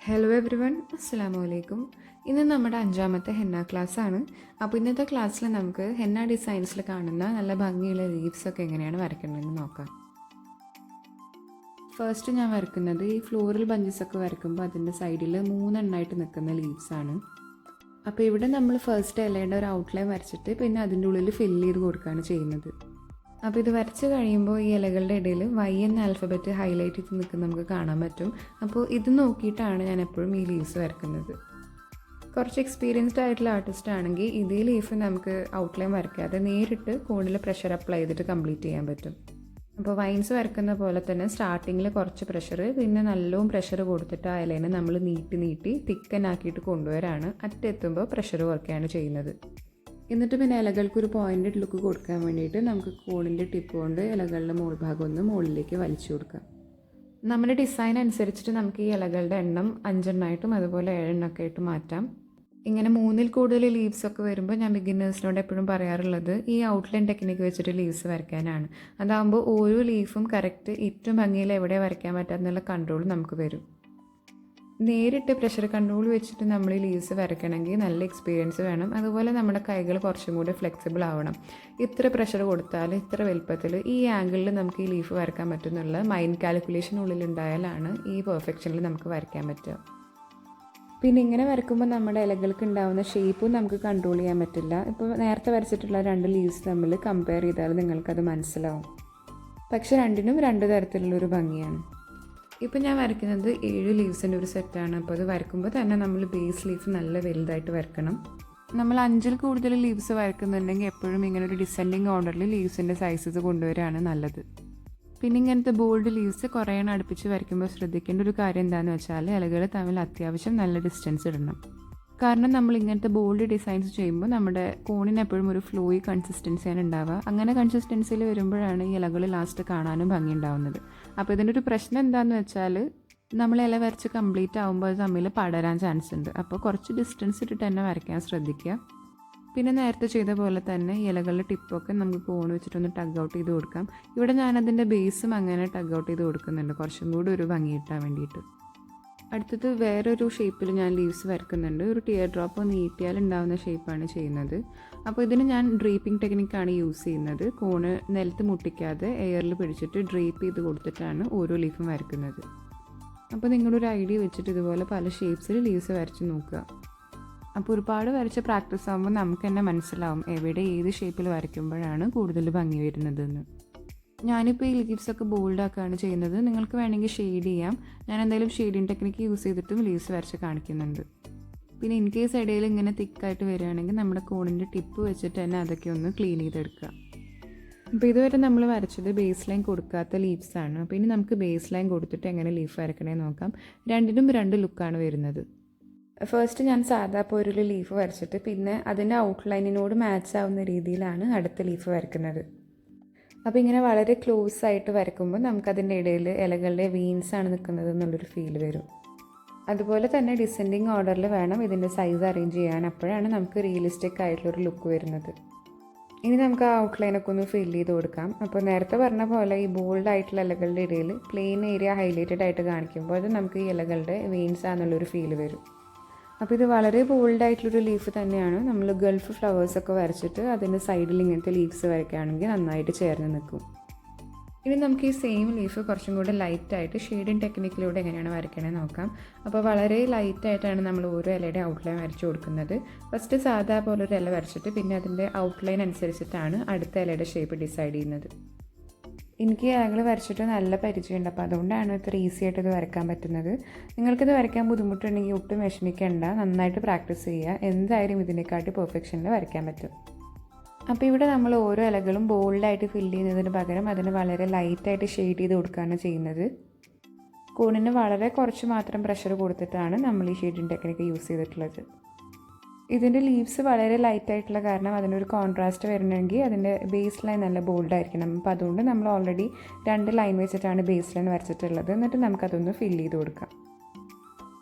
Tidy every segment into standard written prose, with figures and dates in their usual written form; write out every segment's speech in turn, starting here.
Hello every one, അസ്സലാമു അലൈക്കും. ഇന്ന് നമ്മുടെ അഞ്ചാമത്തെ ഹെന്ന ക്ലാസ് ആണ്. അപ്പോൾ ഇന്നത്തെ ക്ലാസ്സിൽ നമുക്ക് ഹെന്ന ഡിസൈൻസിൽ കാണുന്ന നല്ല ഭംഗിയുള്ള ലീവ്സൊക്കെ എങ്ങനെയാണ് വരയ്ക്കേണ്ടതെന്ന് നോക്കാം. ഫസ്റ്റ് ഞാൻ വരയ്ക്കുന്നത് ഈ ഫ്ലോറൽ ബഞ്ചസൊക്കെ വരയ്ക്കുമ്പോൾ അതിൻ്റെ സൈഡിൽ 3 എണ്ണമായിട്ട് നിൽക്കുന്ന ലീവ്സാണ്. അപ്പോൾ ഇവിടെ നമ്മൾ ഫസ്റ്റ് ഇലയുടെ ഒരു ഔട്ട്ലൈൻ വരച്ചിട്ട് പിന്നെ അതിൻ്റെ ഉള്ളിൽ ഫില്ല് ചെയ്ത് കൊടുക്കുകയാണ് ചെയ്യുന്നത്. അപ്പോൾ ഇത് വരച്ച് കഴിയുമ്പോൾ ഈ ഇലകളുടെ ഇടയിൽ വൈ എന്ന ആൽഫബറ്റ് ഹൈലൈറ്റ് ചെയ്ത് നിൽക്കുന്നത് നമുക്ക് കാണാൻ പറ്റും. അപ്പോൾ ഇത് നോക്കിയിട്ടാണ് ഞാൻ എപ്പോഴും ഈ ലീവ്സ് വരയ്ക്കുന്നത്. കുറച്ച് എക്സ്പീരിയൻസ്ഡ് ആയിട്ടുള്ള ആർട്ടിസ്റ്റ് ആണെങ്കിൽ ഇതേ ലീഫ് നമുക്ക് ഔട്ട്ലൈൻ വരയ്ക്കാതെ നേരിട്ട് കോണിൽ പ്രഷർ അപ്ലൈ ചെയ്തിട്ട് കംപ്ലീറ്റ് ചെയ്യാൻ പറ്റും. അപ്പോൾ വൈൻസ് വരയ്ക്കുന്ന പോലെ തന്നെ സ്റ്റാർട്ടിങ്ങിൽ കുറച്ച് പ്രഷർ, പിന്നെ നല്ലോണം പ്രഷർ കൊടുത്തിട്ട് ആ ഇലേനെ നമ്മൾ നീട്ടി തിക്കനാക്കിയിട്ട് കൊണ്ടുവരാണ്. അറ്റെത്തുമ്പോൾ പ്രഷർ കുറയ്ക്കുകയാണ് ചെയ്യുന്നത്. എന്നിട്ട് പിന്നെ ഇലകൾക്കൊരു പോയിൻറ്റഡ് ലുക്ക് കൊടുക്കാൻ വേണ്ടിയിട്ട് നമുക്ക് കോണിൻ്റെ ടിപ്പ് കൊണ്ട് ഇലകളുടെ ഭാഗം ഒന്ന് മുകളിലേക്ക് വലിച്ചു കൊടുക്കാം. നമ്മുടെ ഡിസൈൻ അനുസരിച്ചിട്ട് നമുക്ക് ഈ ഇലകളുടെ എണ്ണം 5 എണ്ണമായിട്ടും അതുപോലെ 7 എണ്ണമൊക്കെ ആയിട്ട് മാറ്റാം. ഇങ്ങനെ 3ൽ കൂടുതൽ ലീവ്സൊക്കെ വരുമ്പോൾ ഞാൻ ബിഗിനേഴ്സിനോട് എപ്പോഴും പറയാറുള്ളത് ഈ ഔട്ട്ലൈൻ ടെക്നിക്ക് വെച്ചിട്ട് ലീവ്സ് വരയ്ക്കാനാണ്. അതാകുമ്പോൾ ഓരോ ലീഫും കറക്റ്റ് ഏറ്റവും ഭംഗിയിൽ എവിടെ വരയ്ക്കാൻ പറ്റാമെന്നുള്ള കൺട്രോൾ നമുക്ക് വരും. നേരിട്ട് പ്രഷർ കൺട്രോൾ വെച്ചിട്ട് നമ്മൾ ഈ ലീവ്സ് വരയ്ക്കണമെങ്കിൽ നല്ല എക്സ്പീരിയൻസ് വേണം. അതുപോലെ നമ്മുടെ കൈകൾ കുറച്ചും കൂടി ഫ്ലെക്സിബിൾ ആവണം. ഇത്ര പ്രഷർ കൊടുത്താൽ ഇത്ര വലുപ്പത്തിൽ ഈ ആംഗിളിൽ നമുക്ക് ഈ ലീഫ് വരയ്ക്കാൻ പറ്റുന്നുള്ള മൈൻഡ് കാൽക്കുലേഷൻ ഉള്ളിലുണ്ടായാലാണ് ഈ പെർഫെക്ഷനിൽ നമുക്ക് വരയ്ക്കാൻ പറ്റുക. പിന്നെ ഇങ്ങനെ വരയ്ക്കുമ്പോൾ നമ്മുടെ ഇലകൾക്ക് ഉണ്ടാകുന്ന ഷേപ്പും നമുക്ക് കൺട്രോൾ ചെയ്യാൻ പറ്റില്ല. ഇപ്പോൾ നേരത്തെ വരച്ചിട്ടുള്ള 2 ലീവ്സ് തമ്മിൽ കമ്പയർ ചെയ്താൽ നിങ്ങൾക്കത് മനസ്സിലാവും. പക്ഷെ രണ്ടിനും 2 തരത്തിലുള്ളൊരു ഭംഗിയാണ്. ഇപ്പോൾ ഞാൻ വരയ്ക്കുന്നത് 7 ലീവ്സിൻ്റെ ഒരു സെറ്റാണ്. അപ്പോൾ അത് വരയ്ക്കുമ്പോൾ തന്നെ നമ്മൾ ബേസ് ലീഫ് നല്ല വലുതായിട്ട് വരയ്ക്കണം. നമ്മൾ 5ൽ കൂടുതൽ ലീവ്സ് വരയ്ക്കുന്നുണ്ടെങ്കിൽ എപ്പോഴും ഇങ്ങനെ ഒരു ഡിസെൻഡിങ് ഓർഡറിൽ ലീവ്സിൻ്റെ സൈസസ് കൊണ്ടുവരികയാണ് നല്ലത്. പിന്നെ ഇങ്ങനത്തെ ബോൾഡ് ലീവ്സ് കുറേ എണ്ണം അടുപ്പിച്ച് വരയ്ക്കുമ്പോൾ ശ്രദ്ധിക്കേണ്ട ഒരു കാര്യം എന്താണെന്ന് വെച്ചാൽ ഇലകൾ തമ്മിൽ അത്യാവശ്യം നല്ല ഡിസ്റ്റൻസ് ഇടണം. കാരണം നമ്മൾ ഇങ്ങനത്തെ ബോൾഡ് ഡിസൈൻസ് ചെയ്യുമ്പോൾ നമ്മുടെ കോണിന് എപ്പോഴും ഒരു ഫ്ലോയി കൺസിസ്റ്റൻസിയാണ് ഉണ്ടാവുക. അങ്ങനെ കൺസിസ്റ്റൻസിയിൽ വരുമ്പോഴാണ് ഈ ഇലകൾ ലാസ്റ്റ് കാണാനും ഭംഗി ഉണ്ടാവുന്നത്. അപ്പോൾ ഇതിൻ്റെ ഒരു പ്രശ്നം എന്താണെന്ന് വെച്ചാൽ നമ്മൾ ഇല വരച്ച് കംപ്ലീറ്റ് ആകുമ്പോൾ അത് തമ്മിൽ പടരാൻ ചാൻസ് ഉണ്ട്. അപ്പോൾ കുറച്ച് ഡിസ്റ്റൻസ് ഇട്ടിട്ട് തന്നെ വരയ്ക്കാൻ ശ്രദ്ധിക്കുക. പിന്നെ നേരത്തെ ചെയ്ത പോലെ തന്നെ ഇലകളുടെ ടിപ്പൊക്കെ നമുക്ക് കോൺ വെച്ചിട്ടൊന്ന് ടഗ് ഔട്ട് ചെയ്ത് കൊടുക്കാം. ഇവിടെ ഞാനതിൻ്റെ ബേസും അങ്ങനെ ടഗ് ഔട്ട് ചെയ്ത് കൊടുക്കുന്നുണ്ട്, കുറച്ചും കൂടി ഒരു ഭംഗി കിട്ടാൻ വേണ്ടിയിട്ട്. അടുത്തത് വേറൊരു ഷേപ്പിൽ ഞാൻ ലീവ്സ് വരയ്ക്കുന്നുണ്ട്. ഒരു ടിയർ ഡ്രോപ്പ് നീട്ടിയാൽ ഉണ്ടാകുന്ന ഷേപ്പാണ് ചെയ്യുന്നത്. അപ്പോൾ ഇതിന് ഞാൻ ഡ്രീപ്പിംഗ് ടെക്നിക്കാണ് യൂസ് ചെയ്യുന്നത്. കോണ് നിലത്ത് മുട്ടിക്കാതെ എയറിൽ പിടിച്ചിട്ട് ഡ്രീപ്പ് ചെയ്ത് കൊടുത്തിട്ടാണ് ഓരോ ലീഫും വരയ്ക്കുന്നത്. അപ്പോൾ നിങ്ങളൊരു ഐഡിയ വെച്ചിട്ട് ഇതുപോലെ പല ഷേപ്സിൽ ലീവ്സ് വരച്ച് നോക്കുക. അപ്പോൾ ഒരുപാട് വരച്ച് പ്രാക്ടീസ് ആകുമ്പോൾ നമുക്ക് തന്നെ മനസ്സിലാവും എവിടെ ഏത് ഷേപ്പിൽ വരയ്ക്കുമ്പോഴാണ് കൂടുതൽ ഭംഗി വരുന്നതെന്ന്. ഞാനിപ്പോൾ ഈ ലീവ്സൊക്കെ ബോൾഡാക്കുകയാണ് ചെയ്യുന്നത്. നിങ്ങൾക്ക് വേണമെങ്കിൽ ഷെയ്ഡ് ചെയ്യാം. ഞാൻ എന്തായാലും ഷെയ്ഡിങ് ടെക്നിക്ക് യൂസ് ചെയ്തിട്ടും ലീവ്സ് വരച്ച് കാണിക്കുന്നുണ്ട്. പിന്നെ ഇൻ കേസ് ഇടയിൽ ഇങ്ങനെ തിക്കായിട്ട് വരികയാണെങ്കിൽ നമ്മുടെ കോണിൻ്റെ ടിപ്പ് വെച്ചിട്ട് തന്നെ അതൊക്കെ ഒന്ന് ക്ലീൻ ചെയ്തെടുക്കുക. അപ്പോൾ ഇതുവരെ നമ്മൾ വരച്ചത് ബേസ് ലൈൻ കൊടുക്കാത്ത ലീവ്സാണ്. അപ്പോൾ ഇനി നമുക്ക് ബേസ് ലൈൻ കൊടുത്തിട്ട് എങ്ങനെ ലീഫ് വരയ്ക്കണേ നോക്കാം. രണ്ടിനും 2 ലുക്കാണ് വരുന്നത്. ഫസ്റ്റ് ഞാൻ സാധാ പോരൊരു ലീഫ് വരച്ചിട്ട് പിന്നെ അതിൻ്റെ ഔട്ട്ലൈനിനോട് മാച്ച് ആവുന്ന രീതിയിലാണ് അടുത്ത ലീഫ് വരയ്ക്കുന്നത്. അപ്പോൾ ഇങ്ങനെ വളരെ ക്ലോസ് ആയിട്ട് വരയ്ക്കുമ്പോൾ നമുക്കതിൻ്റെ ഇടയിൽ ഇലകളുടെ വീൻസാണ് നിൽക്കുന്നത് എന്നുള്ളൊരു ഫീൽ വരും. അതുപോലെ തന്നെ ഡിസെൻഡിങ് ഓർഡറിൽ വേണം ഇതിൻ്റെ സൈസ് അറേഞ്ച് ചെയ്യാൻ. അപ്പോഴാണ് നമുക്ക് റിയലിസ്റ്റിക് ആയിട്ടുള്ളൊരു ലുക്ക് വരുന്നത്. ഇനി നമുക്ക് ആ ഔട്ട്ലൈനൊക്കെ ഒന്ന് ഫിൽ ചെയ്ത് കൊടുക്കാം. അപ്പോൾ നേരത്തെ പറഞ്ഞ പോലെ ഈ ബോൾഡ് ആയിട്ടുള്ള ഇലകളുടെ ഇടയിൽ പ്ലെയിൻ ഏരിയ ഹൈലൈറ്റഡ് ആയിട്ട് കാണിക്കുമ്പോൾ അത് നമുക്ക് ഈ ഇലകളുടെ വീൻസാണെന്നുള്ളൊരു ഫീൽ വരും. അപ്പോൾ ഇത് വളരെ ബോൾഡായിട്ടുള്ളൊരു ലീഫ് തന്നെയാണ്. നമ്മൾ ഗൾഫ് ഫ്ലവേഴ്സൊക്കെ വരച്ചിട്ട് അതിൻ്റെ സൈഡിൽ ഇങ്ങനത്തെ ലീവ്സ് വരയ്ക്കുകയാണെങ്കിൽ നന്നായിട്ട് ചേർന്ന് നിൽക്കും. ഇനി നമുക്ക് ഈ സെയിം ലീഫ് കുറച്ചും കൂടെ ലൈറ്റായിട്ട് ഷെയ്ഡിങ് ടെക്നിക്കിലൂടെ എങ്ങനെയാണ് വരയ്ക്കണമെന്ന് നോക്കാം. അപ്പോൾ വളരെ ലൈറ്റായിട്ടാണ് നമ്മൾ ഓരോ ഇലയുടെ ഔട്ട്ലൈൻ വരച്ച് കൊടുക്കുന്നത്. ഫസ്റ്റ് സാധാ പോലെ ഒരു ഇല വരച്ചിട്ട് പിന്നെ അതിൻ്റെ ഔട്ട്ലൈൻ അനുസരിച്ചിട്ടാണ് അടുത്ത ഇലയുടെ ഷേപ്പ് ഡിസൈഡ് ചെയ്യുന്നത്. എനിക്ക് ഇലകൾ വരച്ചിട്ട് നല്ല പരിചയമുണ്ട്. അപ്പോൾ അതുകൊണ്ടാണ് ഇത്ര ഈസി ആയിട്ട് ഇത് വരയ്ക്കാൻ പറ്റുന്നത്. നിങ്ങൾക്കിത് വരയ്ക്കാൻ ബുദ്ധിമുട്ടുണ്ടെങ്കിൽ ഒട്ടും വിഷമിക്കേണ്ട, നന്നായിട്ട് പ്രാക്ടീസ് ചെയ്യുക. എന്തായാലും ഇതിനെക്കാട്ടി പെർഫെക്ഷനിൽ വരയ്ക്കാൻ പറ്റും. അപ്പോൾ ഇവിടെ നമ്മൾ ഓരോ ഇലകളും ബോൾഡായിട്ട് ഫില്ല് ചെയ്യുന്നതിന് പകരം അതിന് വളരെ ലൈറ്റായിട്ട് ഷെയ്ഡ് ചെയ്ത് കൊടുക്കുകയാണ് ചെയ്യുന്നത്. കോണിന് വളരെ കുറച്ച് മാത്രം പ്രഷർ കൊടുത്തിട്ടാണ് നമ്മൾ ഈ ഷെയ്ഡിങ് ടെക്നിക്ക് യൂസ് ചെയ്തിട്ടുള്ളത്. ഇതിൻ്റെ ലീവ്സ് വളരെ ലൈറ്റായിട്ടുള്ള കാരണം അതിനൊരു കോൺട്രാസ്റ്റ് വരണമെങ്കിൽ അതിൻ്റെ ബേസ് ലൈൻ നല്ല ബോൾഡായിരിക്കണം. അപ്പോൾ അതുകൊണ്ട് നമ്മൾ ഓൾറെഡി 2 ലൈൻ വെച്ചിട്ടാണ് ബേസ് ലൈൻ വരച്ചിട്ടുള്ളത്. എന്നിട്ട് നമുക്കതൊന്ന് ഫില്ല് ചെയ്ത് കൊടുക്കാം.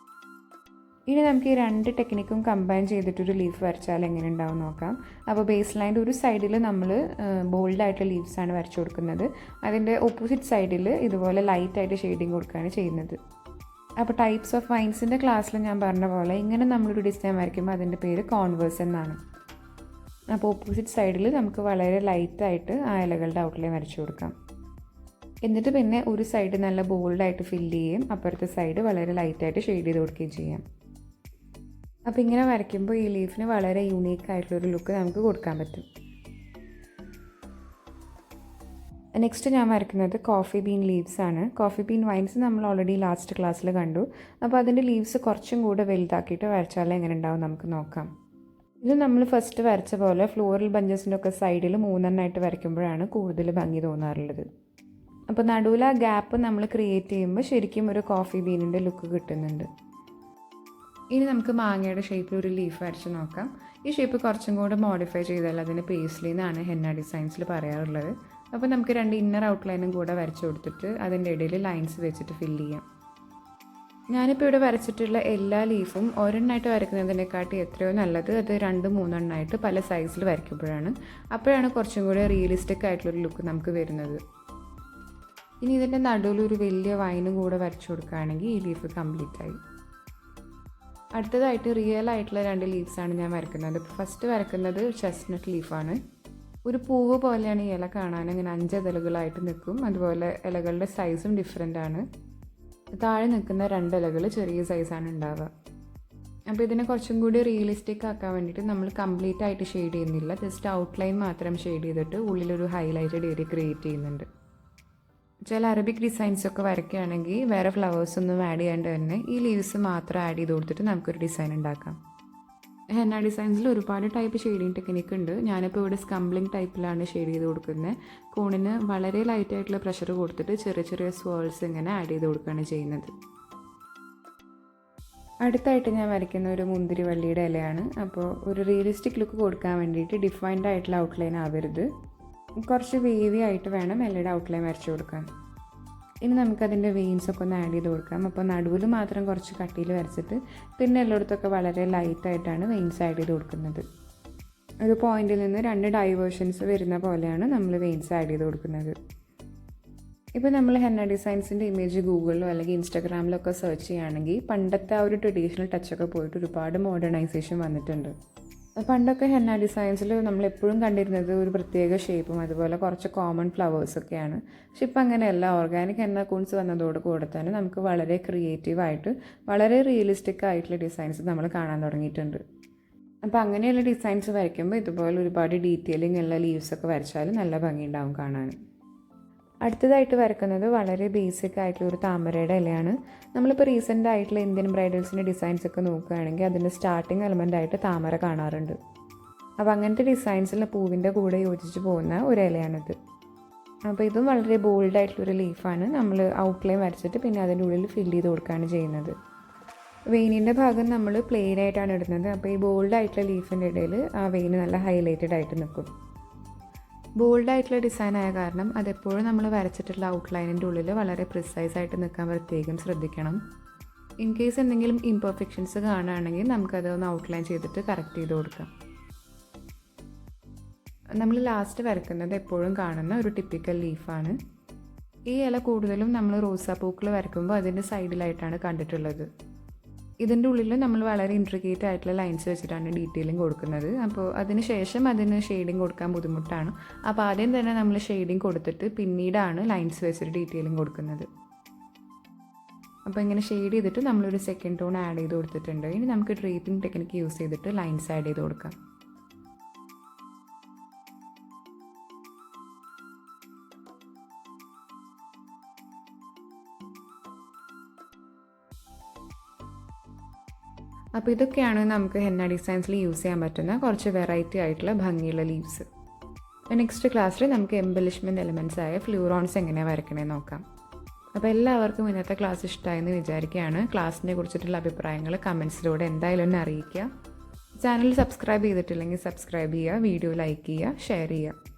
ഇനി നമുക്ക് ഈ 2 ടെക്നിക്കും കമ്പൈൻ ചെയ്തിട്ടൊരു ലീഫ് വരച്ചാൽ എങ്ങനെ ഉണ്ടാവും നോക്കാം. അപ്പോൾ ബേസ് ലൈൻ്റെ ഒരു സൈഡിൽ നമ്മൾ ബോൾഡായിട്ടുള്ള ലീവ്സാണ് വരച്ചു കൊടുക്കുന്നത്. അതിൻ്റെ ഓപ്പോസിറ്റ് സൈഡിൽ ഇതുപോലെ ലൈറ്റായിട്ട് ഷെയ്ഡിങ് കൊടുക്കുകയാണ് ചെയ്യുന്നത്. അപ്പോൾ ടൈപ്സ് ഓഫ് വൈൻസിൻ്റെ ക്ലാസ്സിൽ ഞാൻ പറഞ്ഞ പോലെ ഇങ്ങനെ നമ്മളൊരു ഡിസൈൻ വരയ്ക്കുമ്പോൾ അതിൻ്റെ പേര് കോൺവേഴ്സ് എന്നാണ്. അപ്പോൾ ഓപ്പോസിറ്റ് സൈഡിൽ നമുക്ക് വളരെ ലൈറ്റായിട്ട് ആ ഇലകളുടെ ഔട്ട്ലൈൻ വരച്ചു കൊടുക്കാം. എന്നിട്ട് പിന്നെ ഒരു സൈഡ് നല്ല ബോൾഡായിട്ട് ഫില്ല് ചെയ്യുകയും അപ്പുറത്തെ സൈഡ് വളരെ ലൈറ്റായിട്ട് ഷെയ്ഡ് ചെയ്ത് കൊടുക്കുകയും ചെയ്യാം. അപ്പോൾ ഇങ്ങനെ വരയ്ക്കുമ്പോൾ ഈ ലീഫിന് വളരെ യൂണീക്കായിട്ടുള്ളൊരു ലുക്ക് നമുക്ക് കൊടുക്കാൻ പറ്റും. നെക്സ്റ്റ് ഞാൻ വരയ്ക്കുന്നത് കോഫി ബീൻ ലീവ്സ് ആണ്. കോഫി ബീൻ വൈൻസ് നമ്മൾ ഓൾറെഡി ലാസ്റ്റ് ക്ലാസ്സിൽ കണ്ടു. അപ്പോൾ അതിൻ്റെ ലീവ്സ് കുറച്ചും കൂടെ വലുതാക്കിയിട്ട് വരച്ചാൽ എങ്ങനെ ഉണ്ടാവും നമുക്ക് നോക്കാം. ഇത് നമ്മൾ ഫസ്റ്റ് വരച്ച പോലെ ഫ്ലോറൽ ബഞ്ചസിൻ്റെ ഒക്കെ സൈഡിൽ 3 വരയ്ക്കുമ്പോഴാണ് കൂടുതൽ ഭംഗി തോന്നാറുള്ളത്. അപ്പോൾ നടുവിൽ ആ ഗ്യാപ്പ് നമ്മൾ ക്രിയേറ്റ് ചെയ്യുമ്പോൾ ശരിക്കും ഒരു കോഫി ബീനിൻ്റെ ലുക്ക് കിട്ടുന്നുണ്ട്. ഇനി നമുക്ക് മാങ്ങയുടെ ഷേപ്പിൽ ഒരു ലീഫ് വരച്ച് നോക്കാം. ഈ ഷേപ്പ് കുറച്ചും കൂടെ മോഡിഫൈ ചെയ്താൽ അതിന് പേസ്ലി എന്നാണ് ഹെന്ന ഡിസൈൻസിൽ പറയാറുള്ളത്. അപ്പോൾ നമുക്ക് 2 ഇന്നർ ഔട്ട്ലൈനും കൂടെ വരച്ച് കൊടുത്തിട്ട് അതിൻ്റെ ഇടയിൽ ലൈൻസ് വെച്ചിട്ട് ഫില്ല് ചെയ്യാം. ഞാനിപ്പോൾ ഇവിടെ വരച്ചിട്ടുള്ള എല്ലാ ലീഫും ഒരെണ്ണമായിട്ട് വരയ്ക്കുന്നതിനെക്കാട്ടി എത്രയോ നല്ലത് അത് 2-3 പല സൈസിൽ വരയ്ക്കുമ്പോഴാണ്. അപ്പോഴാണ് കുറച്ചും കൂടെ റിയലിസ്റ്റിക് ആയിട്ടുള്ളൊരു ലുക്ക് നമുക്ക് വരുന്നത്. ഇനി ഇതിൻ്റെ നടുവിൽ ഒരു വലിയ വൈനും കൂടെ വരച്ചു കൊടുക്കുകയാണെങ്കിൽ ഈ ലീഫ് കംപ്ലീറ്റ് ആയി. അടുത്തതായിട്ട് റിയൽ ആയിട്ടുള്ള 2 ലീവ്സാണ് ഞാൻ വരയ്ക്കുന്നത്. ഫസ്റ്റ് വരയ്ക്കുന്നത് ചെസ്റ്റ്നട്ട് ലീഫാണ്. ഒരു പൂവ് പോലെയാണ് ഈ ഇല കാണാൻ, അങ്ങനെ 5 ഇലകളായിട്ട് നിൽക്കും. അതുപോലെ ഇലകളുടെ സൈസും ഡിഫറെൻ്റ് ആണ്. താഴെ നിൽക്കുന്ന 2 ഇലകൾ ചെറിയ സൈസാണ് ഉണ്ടാവുക. അപ്പോൾ ഇതിനെ കുറച്ചും കൂടി റിയലിസ്റ്റിക് ആക്കാൻ വേണ്ടിയിട്ട് നമ്മൾ കംപ്ലീറ്റ് ആയിട്ട് ഷെയ്ഡ് ചെയ്യുന്നില്ല, ജസ്റ്റ് ഔട്ട്ലൈൻ മാത്രം ഷെയ്ഡ് ചെയ്തിട്ട് ഉള്ളിലൊരു ഹൈലൈറ്റഡ് ഏരിയ ക്രിയേറ്റ് ചെയ്യുന്നുണ്ട്. ചില അറബിക് ഡിസൈൻസൊക്കെ വരയ്ക്കുകയാണെങ്കിൽ വേറെ ഫ്ലവേഴ്സൊന്നും ആഡ് ചെയ്യാണ്ട് തന്നെ ഈ ലീവ്സ് മാത്രം ആഡ് ചെയ്ത് കൊടുത്തിട്ട് നമുക്കൊരു ഡിസൈൻ ഉണ്ടാക്കാം. ഹെന്ന ഡിസൈൻസിൽ ഒരുപാട് ടൈപ്പ് ഷെയ്ഡിങ് ടെക്നിക്ക് ഉണ്ട്. ഞാനിപ്പോൾ ഇവിടെ സ്കംബ്ലിംഗ് ടൈപ്പിലാണ് ഷെയ്ഡ് ചെയ്ത് കൊടുക്കുന്നത്. കോണിന് വളരെ ലൈറ്റായിട്ടുള്ള പ്രഷർ കൊടുത്തിട്ട് ചെറിയ ചെറിയ സ്വേൾസ് ഇങ്ങനെ ആഡ് ചെയ്ത് കൊടുക്കുകയാണ് ചെയ്യുന്നത്. അടുത്തായിട്ട് ഞാൻ വരയ്ക്കുന്ന ഒരു മുന്തിരി വള്ളിയുടെ ഇലയാണ്. അപ്പോൾ ഒരു റിയലിസ്റ്റിക് ലുക്ക് കൊടുക്കാൻ വേണ്ടിയിട്ട് ഡിഫൈൻഡ് ആയിട്ടുള്ള ഔട്ട്ലൈൻ ആവരുത്, കുറച്ച് വേവി ആയിട്ട് വേണം ഇലയുടെ ഔട്ട്ലൈൻ വരച്ചു കൊടുക്കാൻ. ഇനി നമുക്കതിൻ്റെ വെയിൻസൊക്കെ ഒന്ന് ആഡ് ചെയ്ത് കൊടുക്കാം. അപ്പോൾ നടുവിൽ മാത്രം കുറച്ച് കട്ടിയിൽ വരച്ചിട്ട് പിന്നെ എല്ലായിടത്തൊക്കെ വളരെ ലൈറ്റായിട്ടാണ് വെയിൻസ് ആഡ് ചെയ്ത് കൊടുക്കുന്നത്. ഒരു പോയിന്റിൽ നിന്ന് 2 ഡൈവേർഷൻസ് വരുന്ന പോലെയാണ് നമ്മൾ വെയിൻസ് ആഡ് ചെയ്ത് കൊടുക്കുന്നത്. ഇപ്പോൾ നമ്മൾ ഹെന്ന ഡിസൈൻസിൻ്റെ ഇമേജ് ഗൂഗിളിലോ അല്ലെങ്കിൽ ഇൻസ്റ്റാഗ്രാമിലോ ഒക്കെ സെർച്ച് ചെയ്യുകയാണെങ്കിൽ പണ്ടത്തെ ആ ഒരു ട്രഡീഷണൽ ടച്ചൊക്കെ പോയിട്ട് ഒരുപാട് മോഡേണൈസേഷൻ വന്നിട്ടുണ്ട്. പണ്ടൊക്കെ ഹെന്ന ഡിസൈൻസിൽ നമ്മളെപ്പോഴും കണ്ടിരുന്നത് ഒരു പ്രത്യേക ഷേപ്പും അതുപോലെ കുറച്ച് കോമൺ ഫ്ലവേഴ്സൊക്കെയാണ്. പക്ഷെ ഇപ്പം അങ്ങനെയല്ല. ഓർഗാനിക് ഹെന്ന കൂൺസ് വന്നതോട് കൂടെ തന്നെ നമുക്ക് വളരെ ക്രിയേറ്റീവായിട്ട് വളരെ റിയലിസ്റ്റിക് ആയിട്ടുള്ള ഡിസൈൻസ് നമ്മൾ കാണാൻ തുടങ്ങിയിട്ടുണ്ട്. അപ്പോൾ അങ്ങനെയുള്ള ഡിസൈൻസ് വരയ്ക്കുമ്പോൾ ഇതുപോലെ ഒരുപാട് ഡീറ്റെയിലിംഗ് ഉള്ള ലീവ്സൊക്കെ വരച്ചാൽ നല്ല ഭംഗിയുണ്ടാവും കാണാൻ. അടുത്തതായിട്ട് വരയ്ക്കുന്നത് വളരെ ബേസിക് ആയിട്ടുള്ള ഒരു താമരയുടെ ഇലയാണ്. നമ്മളിപ്പോൾ റീസെൻ്റ് ആയിട്ടുള്ള ഇന്ത്യൻ ബ്രൈഡൽസിൻ്റെ ഡിസൈൻസ് ഒക്കെ നോക്കുകയാണെങ്കിൽ അതിൻ്റെ സ്റ്റാർട്ടിങ് എലമെൻ്റായിട്ട് താമര കാണാറുണ്ട്. അപ്പോൾ അങ്ങനത്തെ ഡിസൈൻസിൽ പൂവിൻ്റെ കൂടെ യോജിച്ച് പോകുന്ന ഒരു ഇലയാണിത്. അപ്പോൾ ഇതും വളരെ ബോൾഡായിട്ടുള്ളൊരു ലീഫാണ്. നമ്മൾ ഔട്ട്ലൈൻ വരച്ചിട്ട് പിന്നെ അതിൻ്റെ ഉള്ളിൽ ഫില്ല് ചെയ്ത് കൊടുക്കുകയാണ് ചെയ്യുന്നത്. വെയിനിൻ്റെ ഭാഗം നമ്മൾ പ്ലെയിൻ ആയിട്ടാണ് ഇടുന്നത്. അപ്പോൾ ഈ ബോൾഡായിട്ടുള്ള ലീഫിൻ്റെ ഇടയിൽ ആ വെയിന് നല്ല ഹൈലൈറ്റഡ് ആയിട്ട് നിൽക്കും. ബോൾഡായിട്ടുള്ള ഡിസൈൻ ആയ കാരണം അതെപ്പോഴും നമ്മൾ വരച്ചിട്ടുള്ള ഔട്ട്ലൈനിൻ്റെ ഉള്ളിൽ വളരെ പ്രിസൈസായിട്ട് നിൽക്കാൻ പ്രത്യേകം ശ്രദ്ധിക്കണം. ഇൻ കേസ് എന്തെങ്കിലും ഇംപെർഫെക്ഷൻസ് കാണുകയാണെങ്കിൽ നമുക്കത് ഒന്ന് ഔട്ട്ലൈൻ ചെയ്തിട്ട് കറക്റ്റ് ചെയ്ത് കൊടുക്കാം. നമ്മൾ ലാസ്റ്റ് വരയ്ക്കുന്നത് എപ്പോഴും കാണുന്ന ഒരു ടിപ്പിക്കൽ ലീഫാണ്. ഈ ഇല കൂടുതലും നമ്മൾ റോസാപ്പൂക്കൾ വരയ്ക്കുമ്പോൾ അതിൻ്റെ സൈഡിലായിട്ടാണ് കണ്ടിട്ടുള്ളത്. ഇതിൻ്റെ ഉള്ളിൽ നമ്മൾ വളരെ ഇൻട്രിക്കേറ്റ് ആയിട്ടുള്ള ലൈൻസ് വെച്ചിട്ടാണ് ഡീറ്റെയിലിംഗ് കൊടുക്കുന്നത്. അപ്പോൾ അതിന് ശേഷം അതിന് ഷെയ്ഡിങ് കൊടുക്കാൻ ബുദ്ധിമുട്ടാണ്. അപ്പോൾ ആദ്യം തന്നെ നമ്മൾ ഷെയ്ഡിങ് കൊടുത്തിട്ട് പിന്നീടാണ് ലൈൻസ് വെച്ചിട്ട് ഡീറ്റെയിലിംഗ് കൊടുക്കുന്നത്. അപ്പോൾ ഇങ്ങനെ ഷെയ്ഡ് ചെയ്തിട്ട് നമ്മളൊരു സെക്കൻഡ് ടോൺ ആഡ് ചെയ്ത് കൊടുത്തിട്ടുണ്ട്. ഇനി നമുക്ക് ഡ്രേപ്പിംഗ് ടെക്നിക്ക് യൂസ് ചെയ്തിട്ട് ലൈൻസ് ആഡ് ചെയ്ത് കൊടുക്കാം. അപ്പോൾ ഇതൊക്കെയാണ് നമുക്ക് ഹെന്ന ഡിസൈൻസിൽ യൂസ് ചെയ്യാൻ പറ്റുന്ന കുറച്ച് വെറൈറ്റി ആയിട്ടുള്ള ഭംഗിയുള്ള ലീവ്സ്. നെക്സ്റ്റ് ക്ലാസ്സിൽ നമുക്ക് എംബലിഷ്മെൻറ്റ് എലമെൻറ്റ്സ് ആയ ഫ്ലൂറോൺസ് എങ്ങനെയാണ് വരയ്ക്കണമെന്ന് നോക്കാം. അപ്പോൾ എല്ലാവർക്കും ഇന്നത്തെ ക്ലാസ് ഇഷ്ടമായെന്ന് വിചാരിക്കുകയാണ്. ക്ലാസ്സിനെ കുറിച്ചിട്ടുള്ള അഭിപ്രായങ്ങൾ കമൻസിലൂടെ എന്തായാലും ഒന്ന് അറിയിക്കുക. ചാനൽ സബ്സ്ക്രൈബ് ചെയ്തിട്ടില്ലെങ്കിൽ സബ്സ്ക്രൈബ് ചെയ്യുക, വീഡിയോ ലൈക്ക് ചെയ്യുക, ഷെയർ ചെയ്യുക.